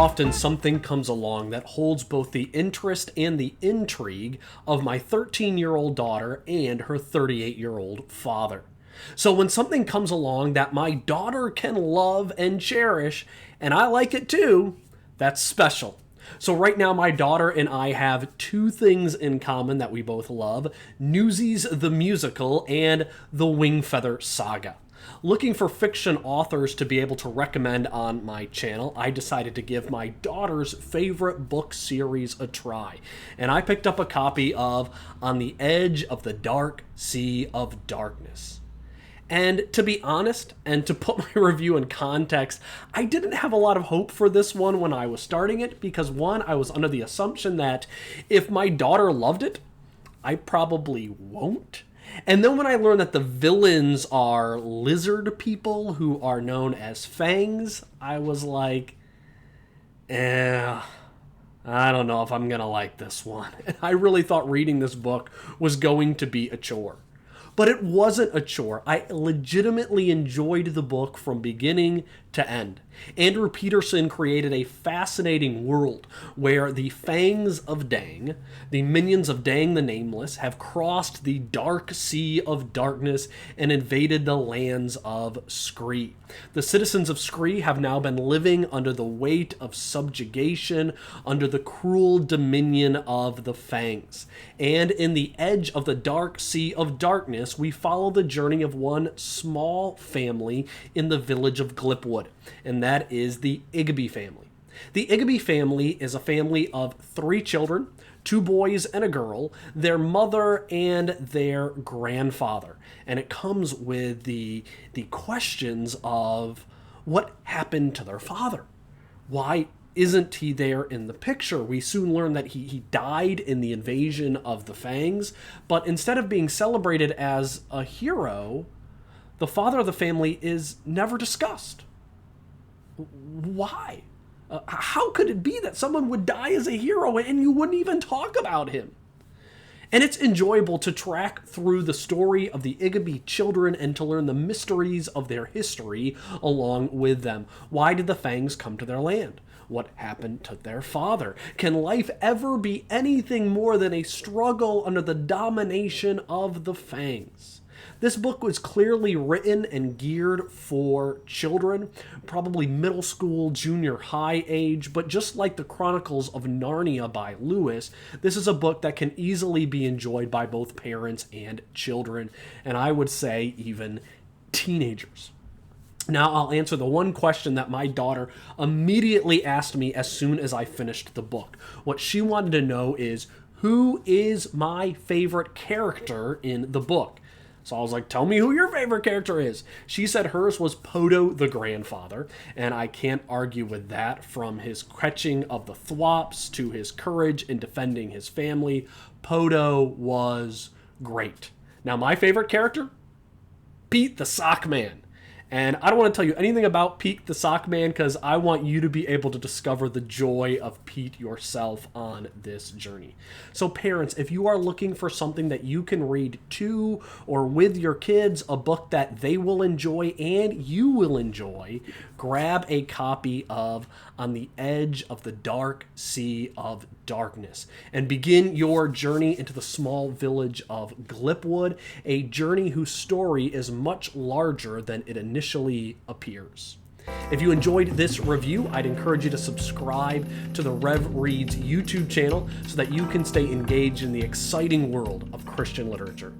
often something comes along that holds both the interest and the intrigue of my 13-year-old daughter and her 38-year-old father. So when something comes along that my daughter can love and cherish, and I like it too, that's special. So right now my daughter and I have two things in common that we both love: Newsies the Musical and the Wingfeather Saga. Looking for fiction authors to be able to recommend on my channel, I decided to give my daughter's favorite book series a try. And I picked up a copy of On the Edge of the Dark Sea of Darkness. And to be honest, and to put my review in context, I didn't have a lot of hope for this one when I was starting it, because one, I was under the assumption that if my daughter loved it, I probably won't. And then when I learned that the villains are lizard people who are known as fangs, I was like, I don't know if I'm going to like this one. And I really thought reading this book was going to be a chore. But it wasn't a chore. I legitimately enjoyed the book from beginning to end. Andrew Peterson created a fascinating world where the fangs of Dang, the minions of Dang the Nameless, have crossed the dark sea of darkness and invaded the lands of Skree. The citizens of Skree have now been living under the weight of subjugation, under the cruel dominion of the fangs. And in the edge of the dark sea of darkness, we follow the journey of one small family in the village of Glipwood, and that is the Igiby family. The Igiby family is a family of 3 children, 2 boys and a girl, their mother and their grandfather. And it comes with the questions of what happened to their father. Why isn't he there in the picture? We soon learn that he died in the invasion of the fangs, but instead of being celebrated as a hero, the father of the family is never discussed. Why? How could it be that someone would die as a hero and you wouldn't even talk about him? And it's enjoyable to track through the story of the Igiby children and to learn the mysteries of their history along with them. Why did the fangs come to their land? What happened to their father? Can life ever be anything more than a struggle under the domination of the fangs? This book was clearly written and geared for children, probably middle school, junior high age, but just like the Chronicles of Narnia by Lewis, this is a book that can easily be enjoyed by both parents and children, and I would say even teenagers. Now I'll answer the one question that my daughter immediately asked me as soon as I finished the book. What she wanted to know is, who is my favorite character in the book? So I was like, tell me who your favorite character is. She said hers was Poto the grandfather, and I can't argue with that. From his catching of the thwops to his courage in defending his family, Poto was great. Now my favorite character? Pete the Sock Man. And I don't want to tell you anything about Pete the Sock Man because I want you to be able to discover the joy of Pete yourself on this journey. So parents, if you are looking for something that you can read to or with your kids, a book that they will enjoy and you will enjoy, grab a copy of On the Edge of the Dark Sea of Darkness and begin your journey into the small village of Glipwood, a journey whose story is much larger than it initially appears. If you enjoyed this review, I'd encourage you to subscribe to the Rev Reads YouTube channel so that you can stay engaged in the exciting world of Christian literature.